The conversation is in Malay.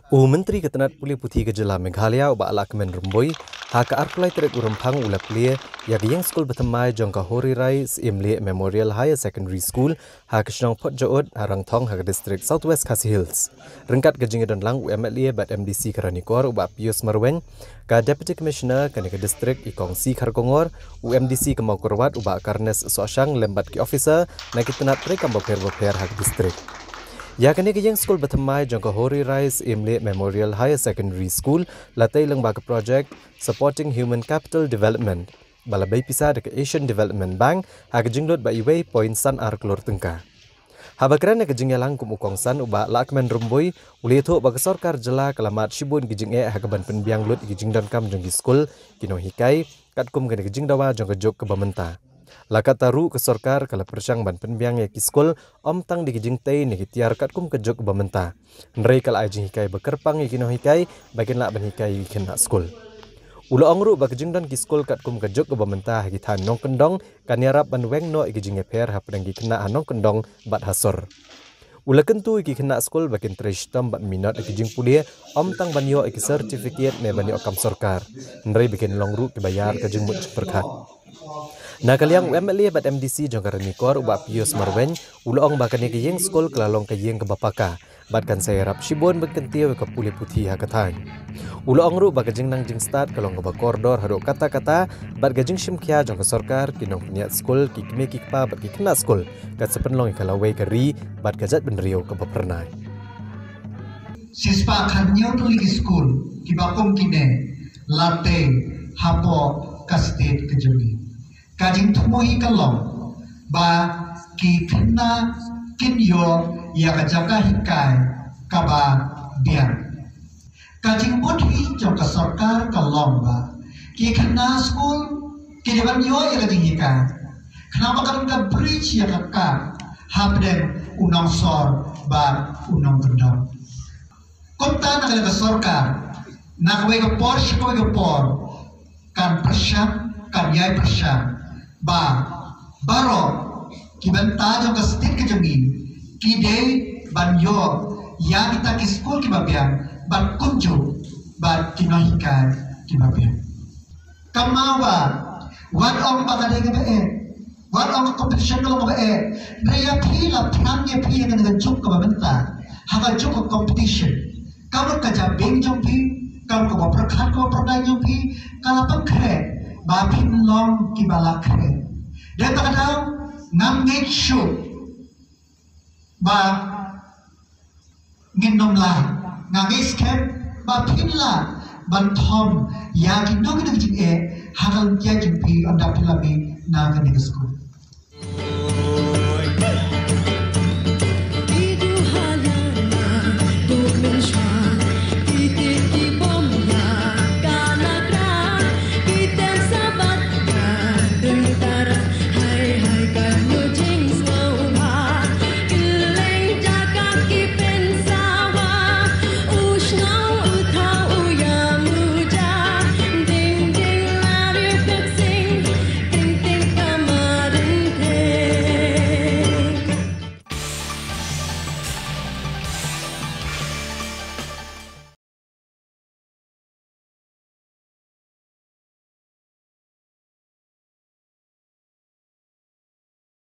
Menteri Ketenat Pulih Putih Gejala Meghalaya Ubak Alakmen Rumboi haka arkulai terek urempang ulap lia ya yang skul bertemai jangka Hori Rai Imli Memorial Higher Secondary School haka Senang Port Jood Harang Thong haka Distrik Southwest Khasi Hills. Rengkat gejing dan lang UMLA bat MDC Karanikor Ubak Pius Marwen ka Deputy Commissioner kanika Distrik Ikong Si Kharkongor UMDC Kemau Kurwat Ubak Karnes Soasyang lembat ki officer na Ketenat Trek Kamboper haka Distrik. Ya kini yang skul bertemai jangka Hori Rise Imli Memorial Higher Secondary School latai lembaga projek Supporting Human Capital Development balabai pisah dekat Asian Development Bank hak jinglot ba iway point san ar klor tengka. Habakran nak jingyalang kumukong san uba lakmen rumboi uli itu bagi sorkar jela kelamat shibun gijing hak ban penbiang lut gijing dan kam jangki skul kino hikai kat kum kena gijing dawa jangka jok ke bamenta. Lakat taru ke sorkar kala persyang ban penbiang ya kiskul om tang di gijing tei ni tiar kat kum kejok bamenta. Nrei kala ajing hikai bekerpang ikino hikai bagian lak ban hikai kena skul. Ulo ongru ba gijing dan kiskul kat kum kejok bamenta hitan nong kendong kan yarap ban weng no gijing eper hapdang kena anong kendong bat hasor. Ula kentu iki kena skul bagian trishtam bat minat gijing pulia om tang banyo iki sertifikat ne banyo kam sorkar. Nrei bikin longru kebayar kejing mut berkat. Nah kaliang UMLA bat MDC jangkar nikor ubak Pius Marwen ulang bahkan yang skol kelalong yang kebapaka batkan saya rap shibon berkentia ke Pulih Putih hakatan. Ulang ru bak jeng nang jeng start kalong ke koridor hadok kata-kata bat gajeng shimkia jangkar sorkar kinong peniat skol kikme kikpa bat kikena skol kat sepenlong ikalawai keri bat gajat benrio ke bapernai. Sispa kanyo tulik skol kibakom kine latte hapo kastet kejumi. Kajing tumui kalong ba ki kena kinyo ya kajaka hikai kaba biar kajing budhi jangka sorkar kalong ba ki kena skul ki depan yo ya kajing hikai kenapa kan ka bridge ya kakak habden unang sor ba unang kendong kota nak ka sorkar nak we ka por shiko we ka por kan persyang kan yai persyang ba baro kibanta jangka stit ke jemi kide banyo ya kita ki skul ki babian ban kunju ban kinohikai ki babian kamawa wan ong bagade ke be wan ong competition lo be raya phila thamye phi dengan juk ke babenta haga juk competition kamu kaja beng jong phi kamu ko prakhat ko pradai jong phi kala pangkhe ba phin long ki balakhe dan kadang ngamit shoot ba nginom la ngagis kem ba pinla ban thom ya ki no ki jing e hagal ya jing pi anda pilami na ka ni school